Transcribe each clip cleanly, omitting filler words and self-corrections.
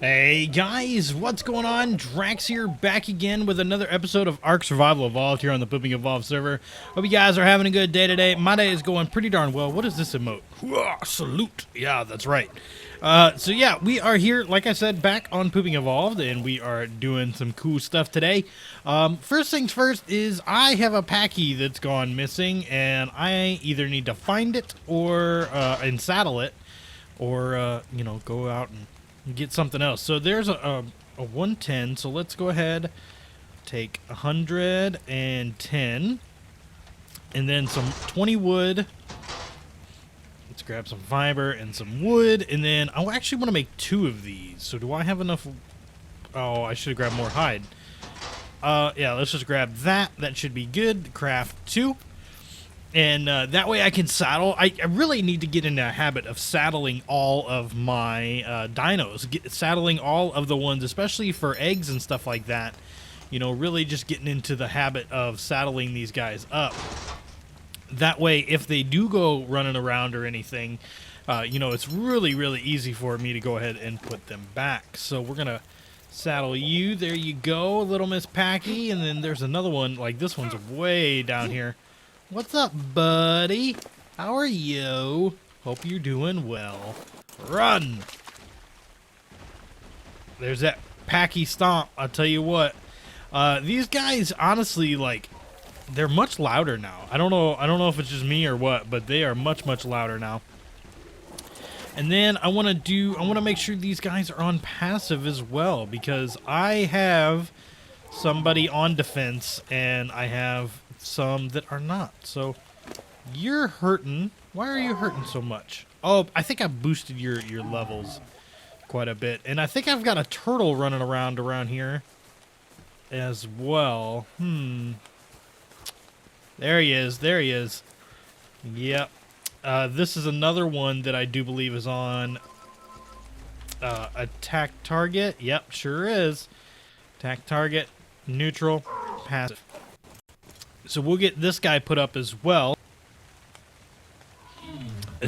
Hey guys, what's going on? Drax here, back again with another episode of Ark Survival Evolved here on the Pooping Evolved server. Hope you guys are having a good day today. My day is going pretty darn well. What is this emote? Hooah, salute. Yeah, that's right. So yeah, we are here, like I said, back on Pooping Evolved, and we are doing some cool stuff today. First things first is I have a packy that's gone missing, and I either need to find it or and saddle it, or you know, go out and get something else. So there's a 110. So let's go ahead, take 110, and then some 20 wood. Let's grab some fiber and some wood, and then I actually want to make 2 of these. So do I have enough? Oh, I should have grabbed more hide. Yeah, let's just grab that. That should be good. Craft 2. And that way I can saddle. I really need to get in the habit of saddling all of my dinos. Saddling all of the ones, especially for eggs and stuff like that. You know, really just getting into the habit of saddling these guys up. That way, if they do go running around or anything, you know, it's really, really easy for me to go ahead and put them back. So we're going to saddle you. There you go, little Miss Packy. And then there's another one. Like, this one's way down here. What's up, buddy? How are you? Hope you're doing well. Run! There's that Packy stomp. I'll tell you what. These guys, honestly, like, they're much louder now. I don't know if it's just me or what, but they are much, much louder now. And then I want to make sure these guys are on passive as well, because I have somebody on defense and I have some that are not. So you're hurting. Why are you hurting so much? Oh, I think I boosted your levels quite a bit, and I think I've got a turtle running around here as well. There he is. Yep. This is another one that I do believe is on attack target. Yep, sure is. Attack target, neutral, passive. So we'll get this guy put up as well.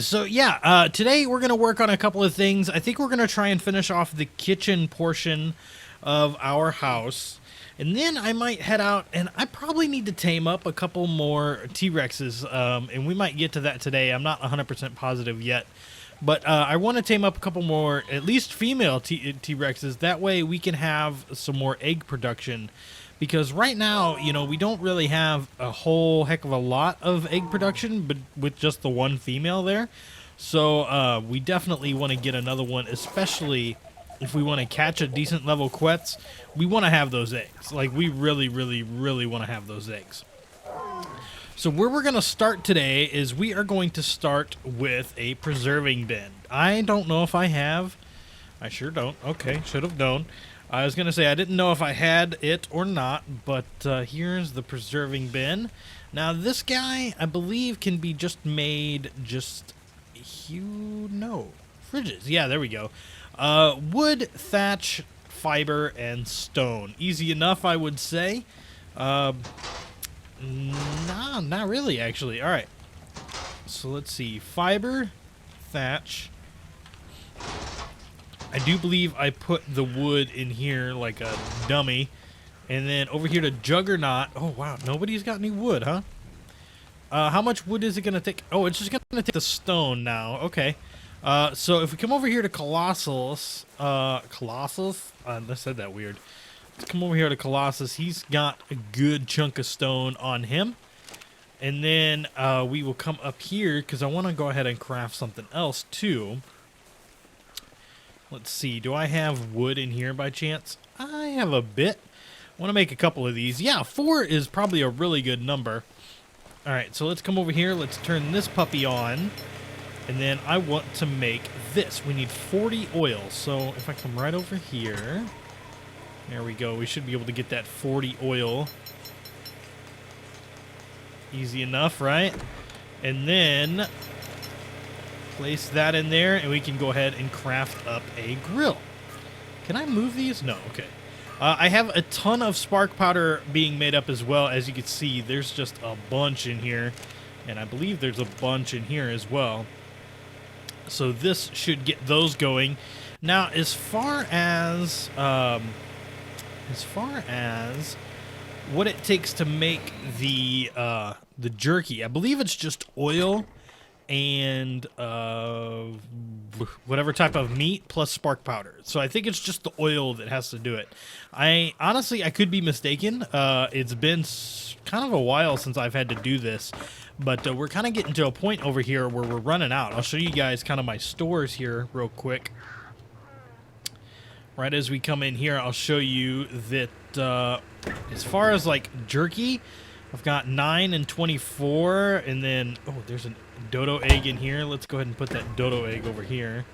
So yeah, today we're going to work on a couple of things. I think we're going to try and finish off the kitchen portion of our house. And then I might head out, and I probably need to tame up a couple more T-Rexes. And we might get to that today. I'm not 100% positive yet. But I want to tame up a couple more, at least female T-Rexes. That way we can have some more egg production. Because right now, you know, we don't really have a whole heck of a lot of egg production, but with just the one female there. So we definitely want to get another one, especially if we want to catch a decent level Quetz. We want to have those eggs. Like, we really, really, really want to have those eggs. So where we're going to start today is we are going to start with a preserving bin. I don't know if I have. I sure don't. Okay, should have known. I was going to say I didn't know if I had it or not, but here's the preserving bin. Now this guy, I believe, can be just made fridges. Yeah, there we go. Wood, thatch, fiber, and stone. Easy enough, I would say. Nah, not really, actually. All right. So let's see. Fiber, thatch. I do believe I put the wood in here like a dummy. And then over here to Juggernaut. Oh, wow. Nobody's got any wood, huh? How much wood is it going to take? Oh, it's just going to take the stone now. Okay. So if we come over here to Colossus. I said that weird. Let's come over here to Colossus. He's got a good chunk of stone on him. And then we will come up here because I want to go ahead and craft something else too. Let's see. Do I have wood in here by chance? I have a bit. I want to make a couple of these. Yeah, 4 is probably a really good number. All right, so let's come over here. Let's turn this puppy on. And then I want to make this. We need 40 oil. So if I come right over here. There we go. We should be able to get that 40 oil. Easy enough, right? And then place that in there, and we can go ahead and craft up a grill. Can I move these? No, okay. I have a ton of spark powder being made up as well. As you can see, there's just a bunch in here, and I believe there's a bunch in here as well. So this should get those going. Now, as far as what it takes to make the jerky, I believe it's just oil and whatever type of meat plus spark powder. So I think it's just the oil that has to do it. I could be mistaken. It's been kind of a while since I've had to do this, but we're kind of getting to a point over here where we're running out. I'll show you guys kind of my stores here real quick. Right as we come in here, I'll show you that as far as like jerky, I've got 9 and 24, and then, oh, there's a dodo egg in here. Let's go ahead and put that dodo egg over here.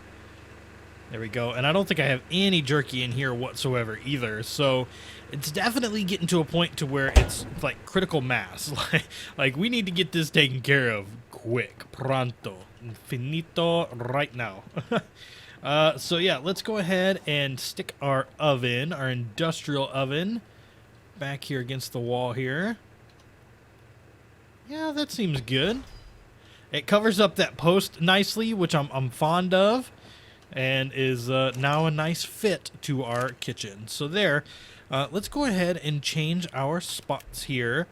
There we go. And I don't think I have any jerky in here whatsoever either. So it's definitely getting to a point to where it's like critical mass. Like we need to get this taken care of quick, pronto, finito, right now. So yeah, let's go ahead and stick our oven, our industrial oven, back here against the wall here. Yeah, that seems good. It covers up that post nicely, which I'm fond of, and is now a nice fit to our kitchen. So there, let's go ahead and change our spots here.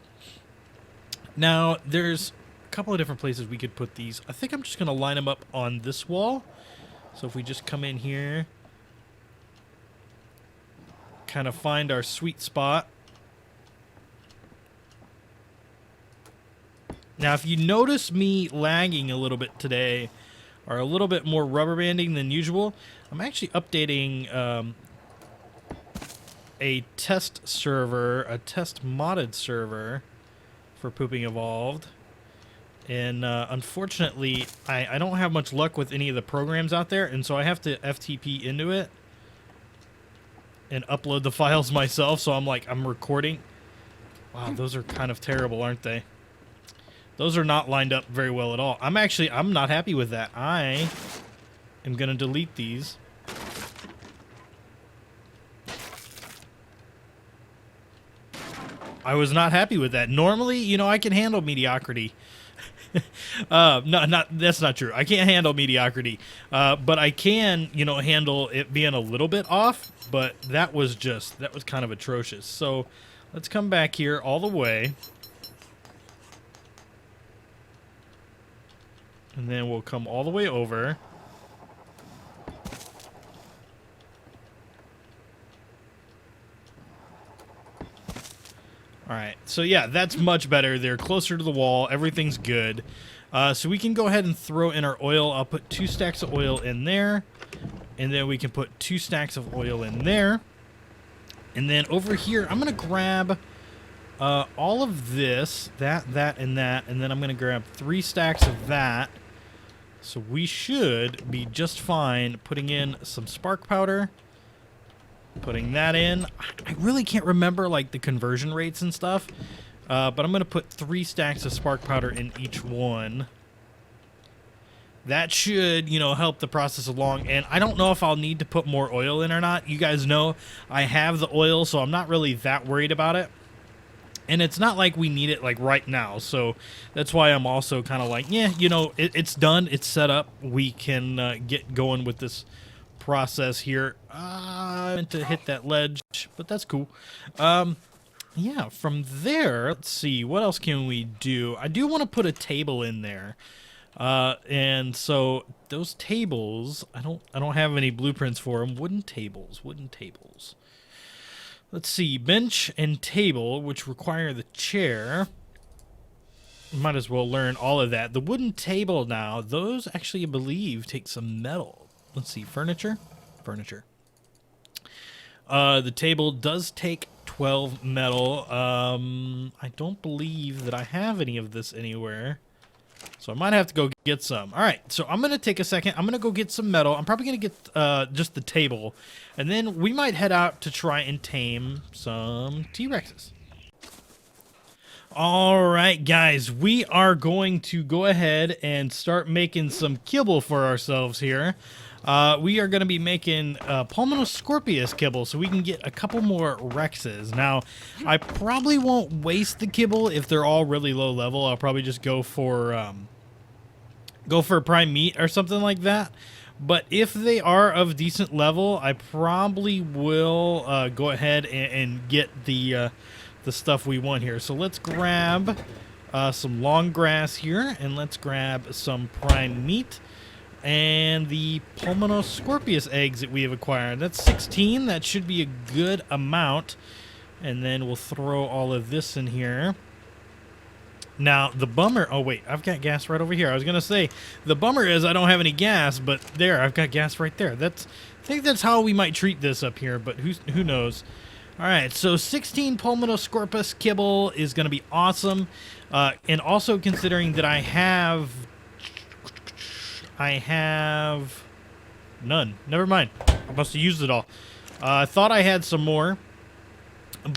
Now, there's a couple of different places we could put these. I think I'm just going to line them up on this wall. So if we just come in here, kind of find our sweet spot. Now, if you notice me lagging a little bit today, or a little bit more rubber banding than usual, I'm actually updating a test server, a test modded server for Pooping Evolved. And unfortunately, I don't have much luck with any of the programs out there, and so I have to FTP into it and upload the files myself, so I'm recording. Wow, those are kind of terrible, aren't they? Those are not lined up very well at all. I'm not happy with that. I am going to delete these. I was not happy with that. Normally, you know, I can handle mediocrity. That's not true. I can't handle mediocrity. But I can, you know, handle it being a little bit off, but that was kind of atrocious. So let's come back here all the way. And then we'll come all the way over. Alright, so yeah, that's much better. They're closer to the wall. Everything's good. So we can go ahead and throw in our oil. I'll put 2 stacks of oil in there. And then we can put 2 stacks of oil in there. And then over here, I'm going to grab all of this, that, and that. And then I'm going to grab 3 stacks of that. So we should be just fine putting in some spark powder. Putting that in. I really can't remember like the conversion rates and stuff. But I'm going to put 3 stacks of spark powder in each one. That should, you know, help the process along. And I don't know if I'll need to put more oil in or not. You guys know I have the oil, so I'm not really that worried about it. And it's not like we need it like right now. So that's why I'm also kind of like, yeah, you know, it's done. It's set up. We can get going with this process here. I meant to hit that ledge, but that's cool. Yeah, from there, let's see, what else can we do? I do want to put a table in there. And so those tables, I don't have any blueprints for them. Wooden tables. Let's see, bench and table, which require the chair. Might as well learn all of that. The wooden table now, those actually, I believe, take some metal. Let's see, furniture. The table does take 12 metal. I don't believe that I have any of this anywhere. So I might have to go get some. All right, so I'm going to take a second. I'm going to go get some metal. I'm probably going to get just the table. And then we might head out to try and tame some T-Rexes. All right, guys. We are going to go ahead and start making some kibble for ourselves here. We are going to be making Pulmonoscorpius kibble so we can get a couple more Rexes. Now, I probably won't waste the kibble if they're all really low level. I'll probably just go for prime meat or something like that. But if they are of decent level, I probably will go ahead and get the stuff we want here. So let's grab some long grass here, and let's grab some prime meat and the Pulmonoscorpius eggs that we have acquired. That's 16. That should be a good amount. And then we'll throw all of this in here. Now, the bummer... Oh, wait. I've got gas right over here. I was going to say, the bummer is I don't have any gas, but there, I've got gas right there. I think that's how we might treat this up here, but who knows. All right, so 16 Pulmonoscorpius kibble is going to be awesome. And also considering that I have none. Never mind. I must have used it all. I thought I had some more.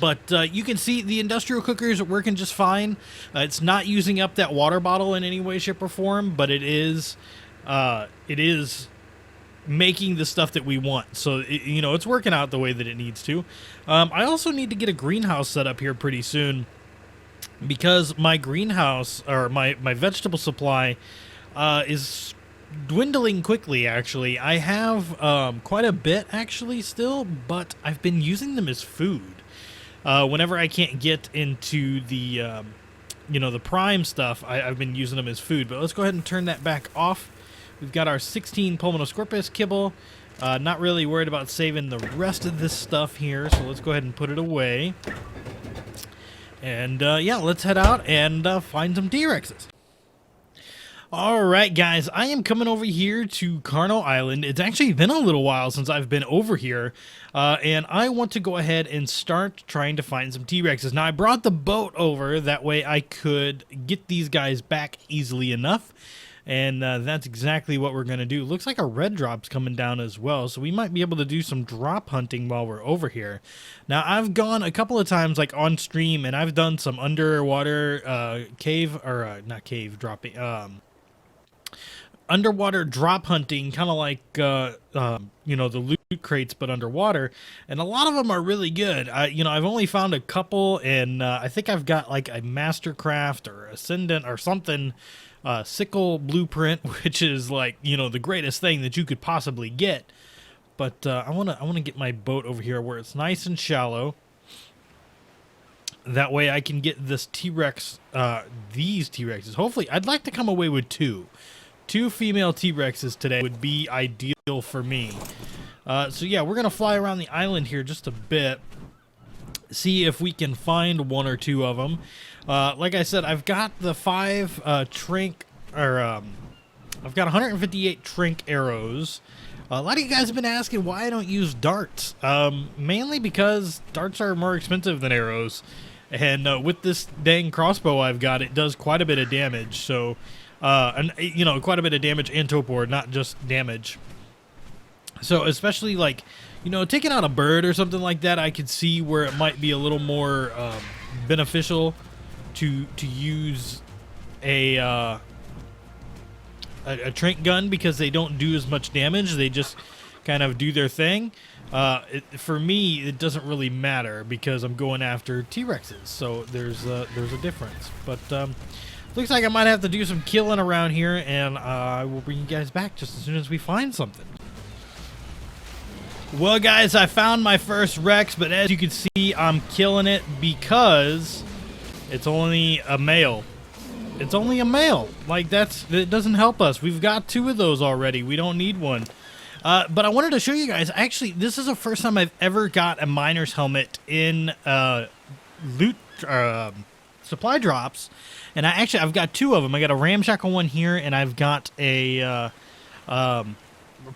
But you can see the industrial cookers are working just fine. It's not using up that water bottle in any way, shape, or form, but it is making the stuff that we want. So, it's working out the way that it needs to. I also need to get a greenhouse set up here pretty soon because my greenhouse, or my vegetable supply, is dwindling quickly, actually. I have quite a bit, actually, still, but I've been using them as food. Whenever I can't get into the, the prime stuff, I've been using them as food. But let's go ahead and turn that back off. We've got our 16 Pulmonoscorpius kibble. Not really worried about saving the rest of this stuff here, so let's go ahead and put it away. And, yeah, let's head out and find some T-Rexes. Alright guys, I am coming over here to Carno Island. It's actually been a little while since I've been over here, and I want to go ahead and start trying to find some T-Rexes. Now I brought the boat over, that way I could get these guys back easily enough, and that's exactly what we're going to do. Looks like a red drop's coming down as well, so we might be able to do some drop hunting while we're over here. Now I've gone a couple of times like on stream, and I've done some underwater cave, or not cave, dropping, underwater drop hunting, kind of like the loot crates but underwater, and a lot of them are really good. I've only found a couple, and I think I've got like a Mastercraft or Ascendant or something, sickle blueprint, which is like the greatest thing that you could possibly get. But I want to get my boat over here where it's nice and shallow. That way I can get this T-Rex, these T-Rexes. Hopefully, I'd like to come away with two. Two female T-Rexes today would be ideal for me. So yeah, we're going to fly around the island here just a bit. See if we can find one or two of them. Like I said, I've got the 5 I've got 158 Trink arrows. A lot of you guys have been asking why I don't use darts. Mainly because darts are more expensive than arrows. And with this dang crossbow I've got, it does quite a bit of damage. So... quite a bit of damage and torpor, not just damage. So especially like, taking out a bird or something like that, I could see where it might be a little more beneficial to use a trank gun, because they don't do as much damage. They just kind of do their thing. For me, it doesn't really matter because I'm going after T-Rexes. So there's a difference. But looks like I might have to do some killing around here, and I will bring you guys back just as soon as we find something. Well, guys, I found my first Rex, but as you can see, I'm killing it because it's only a male. It's only a male. Like, that doesn't help us. We've got 2 of those already. We don't need one. But I wanted to show you guys, actually, this is the first time I've ever got a miner's helmet in loot supply drops. And I've got 2 of them. I got a ramshackle one here, and I've got a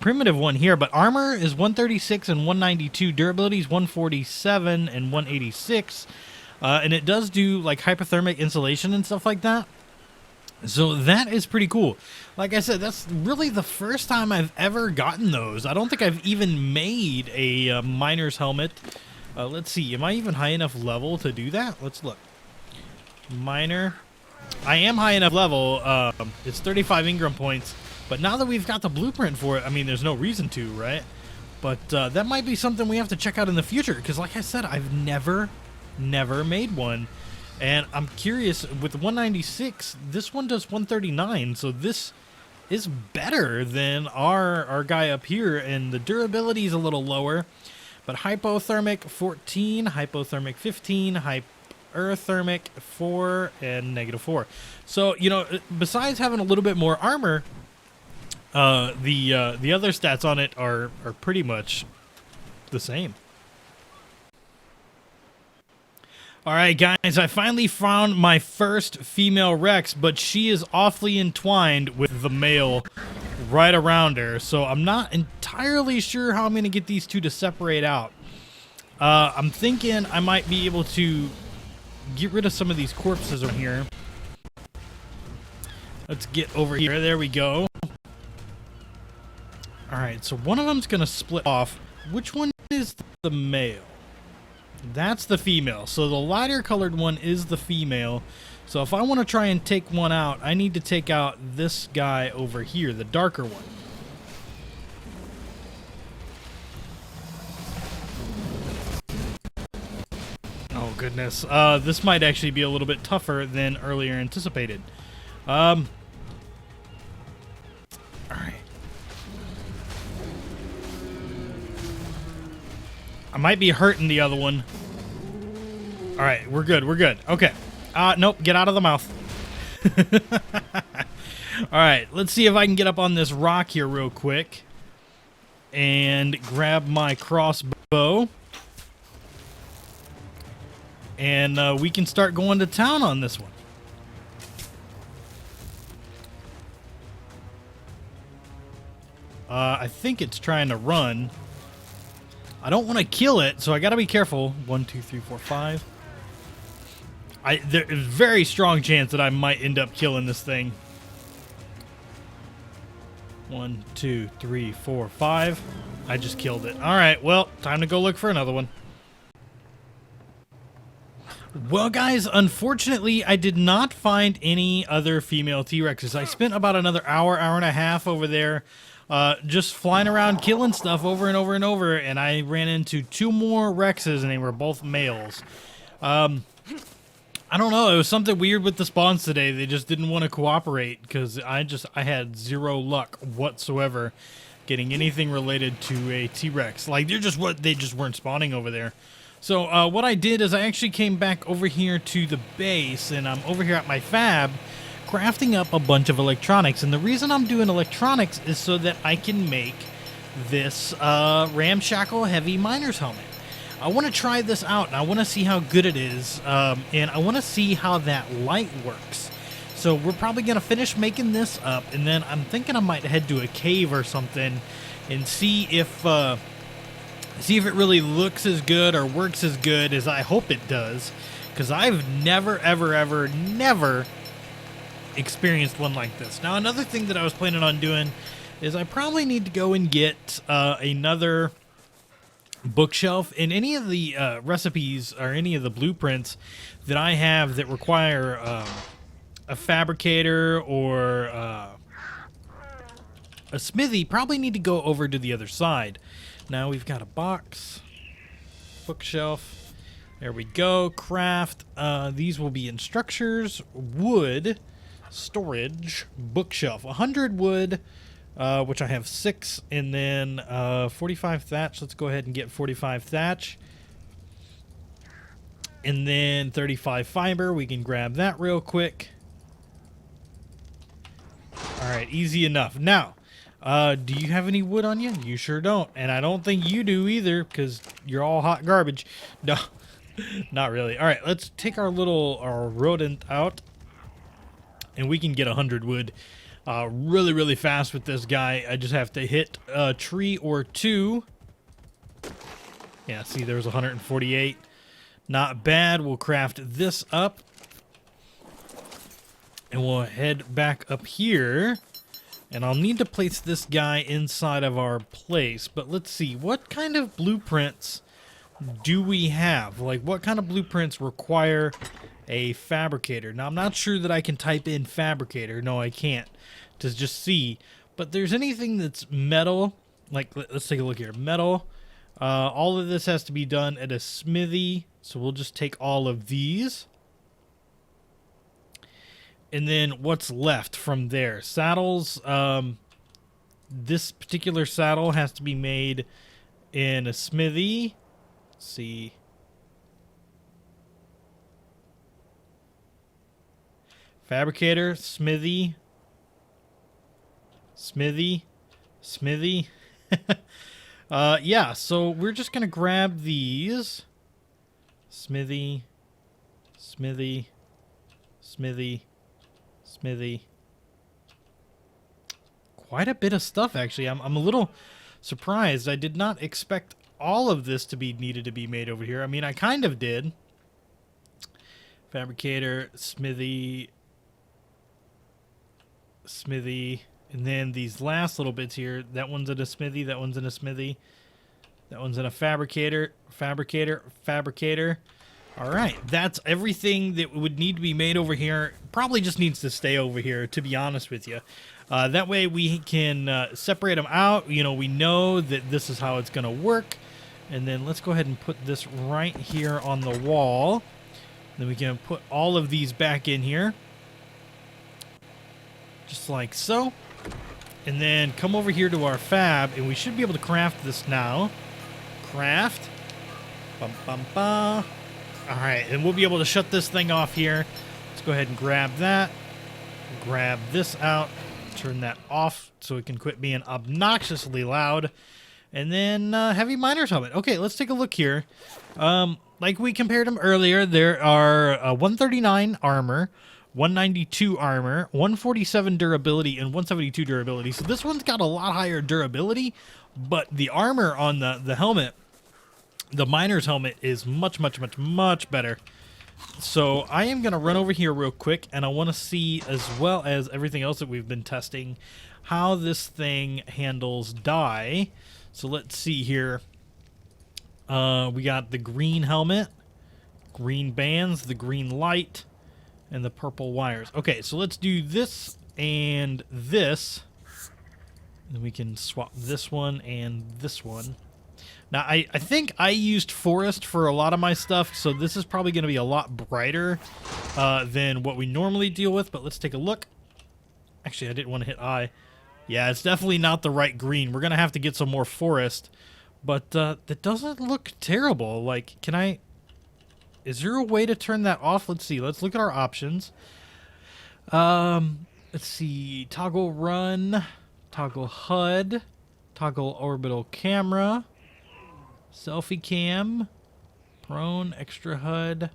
primitive one here. But armor is 136 and 192. Durability is 147 and 186. And it does do like hypothermic insulation and stuff like that. So that is pretty cool. Like I said, that's really the first time I've ever gotten those. I don't think I've even made a miner's helmet. Let's see. Am I even high enough level to do that? Let's look. Miner. I am high enough level. It's 35 Ingram points. But now that we've got the blueprint for it, I mean, there's no reason to, right? But that might be something we have to check out in the future. Because like I said, I've never made one. And I'm curious, with 196, this one does 139. So this is better than our guy up here, and the durability is a little lower. But hypothermic 14, hypothermic 15, hyperthermic 4, and -4. So, you know, besides having a little bit more armor, the other stats on it are pretty much the same. All right, guys, I finally found my first female Rex, but she is awfully entwined with the male right around her, so I'm not entirely sure how I'm going to get these two to separate out. I'm thinking I might be able to get rid of some of these corpses over here. Let's get over here. There we go. All right, so one of them's going to split off. Which one is the male? That's the female. So the lighter colored one is the female. So if I want to try and take one out, I need to take out this guy over here, the darker one. Oh goodness. This might actually be a little bit tougher than earlier anticipated. All right. I might be hurting the other one. All right, we're good. We're good. Okay. Nope. Get out of the mouth. All right. Let's see if I can get up on this rock here real quick and grab my crossbow. And we can start going to town on this one. I think it's trying to run. I don't want to kill it, so I got to be careful. 1, 2, 3, 4, 5. There's a very strong chance that I might end up killing this thing. 1, 2, 3, 4, 5. I just killed it. All right, well, time to go look for another one. Well, guys, unfortunately, I did not find any other female T-Rexes. I spent about another hour, hour and a half over there just flying around killing stuff over and over and over, and I ran into 2 more Rexes, and they were both males. I don't know. It was something weird with the spawns today. They just didn't want to cooperate because I had 0 luck whatsoever getting anything related to a T-Rex. Like, they just weren't spawning over there. So what I did is I actually came back over here to the base, and I'm over here at my fab crafting up a bunch of electronics. And the reason I'm doing electronics is so that I can make this ramshackle heavy miner's helmet. I want to try this out, and I want to see how good it is, and I want to see how that light works. So we're probably going to finish making this up, and then I'm thinking I might head to a cave or something and see if it really looks as good or works as good as I hope it does, because I've never, ever, ever, never experienced one like this. Now, another thing that I was planning on doing is I probably need to go and get another bookshelf, and any of the recipes or any of the blueprints that I have that require a fabricator or a smithy probably need to go over to the other side. Now we've got a box, bookshelf, there we go, craft, these will be in structures, wood, storage, bookshelf, 100 wood, which I have 6, and then 45 thatch. Let's go ahead and get 45 thatch. And then 35 fiber. We can grab that real quick. All right, easy enough. Now, do you have any wood on you? You sure don't. And I don't think you do either, because you're all hot garbage. No, not really. All right, let's take our rodent out, and we can get 100 wood. Really, really fast with this guy. I just have to hit a tree or 2. Yeah, see, there's 148. Not bad. We'll craft this up. And we'll head back up here. And I'll need to place this guy inside of our place. But let's see. What kind of blueprints do we have? Like, what kind of blueprints require a fabricator? Now, I'm not sure that I can type in fabricator. No, I can't. To just see, but there's anything that's metal, like let's take a look here. Metal, all of this has to be done at a smithy, so we'll just take all of these. And then what's left from there? Saddles. This particular saddle has to be made in a smithy. Let's see. Fabricator, smithy. Smithy. Smithy. Yeah, so we're just going to grab these. Smithy. Smithy. Smithy. Smithy. Quite a bit of stuff, actually. I'm a little surprised. I did not expect all of this to be needed to be made over here. I mean, I kind of did. Fabricator, smithy, smithy, and then these last little bits here. That one's in a smithy, that one's in a smithy, that one's in a fabricator, fabricator, fabricator. All right, that's everything that would need to be made over here. Probably just needs to stay over here, to be honest with you. That way we can separate them out. You know, we know that this is how it's going to work. And then let's go ahead and put this right here on the wall. Then we can put all of these back in here. Just like so. And then come over here to our fab, and we should be able to craft this now. Craft. Bum, bum, bum. All right, and we'll be able to shut this thing off here. Let's go ahead and grab that. Grab this out. Turn that off so it can quit being obnoxiously loud. And then heavy miner's helmet. Okay, let's take a look here. Like we compared them earlier, there are 139 armor, 192 armor, 147 durability, and 172 durability. So this one's got a lot higher durability, but the armor on the helmet, the miner's helmet, is much, much, much, much better. So I am going to run over here real quick, and I want to see, as well as everything else that we've been testing, how this thing handles dye. So let's see here. We got the green helmet, green bands, the green light, and the purple wires. Okay, so let's do this and this. And then we can swap this one and this one. Now, I think I used forest for a lot of my stuff, so this is probably going to be a lot brighter than what we normally deal with, but let's take a look. Actually, I didn't want to hit I. Yeah, it's definitely not the right green. We're going to have to get some more forest, but that doesn't look terrible. Like, can I... Is there a way to turn that off? Let's see. Let's look at our options. Let's see. Toggle run, toggle HUD, toggle orbital camera, selfie cam, prone, extra HUD.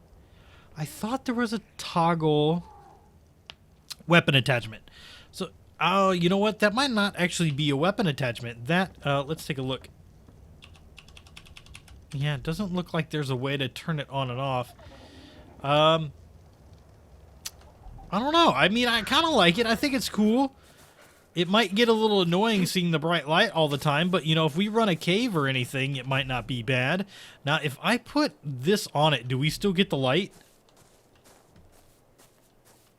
I thought there was a toggle weapon attachment. So, oh, you know what? That might not actually be a weapon attachment. That, let's take a look. Yeah, it doesn't look like there's a way to turn it on and off. I don't know. I mean, I kind of like it. I think it's cool. It might get a little annoying seeing the bright light all the time, but, you know, if we run a cave or anything, it might not be bad. Now, if I put this on it, do we still get the light?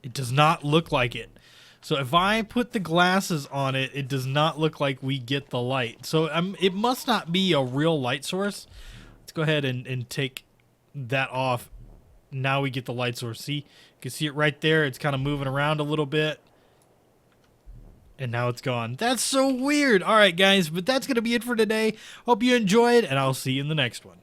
It does not look like it. So if I put the glasses on it, it does not look like we get the light. So it must not be a real light source. Let's go ahead and take that off. Now we get the light source. See? You can see it right there. It's kind of moving around a little bit. And now it's gone. That's so weird. All right, guys, but that's going to be it for today. Hope you enjoyed, and I'll see you in the next one.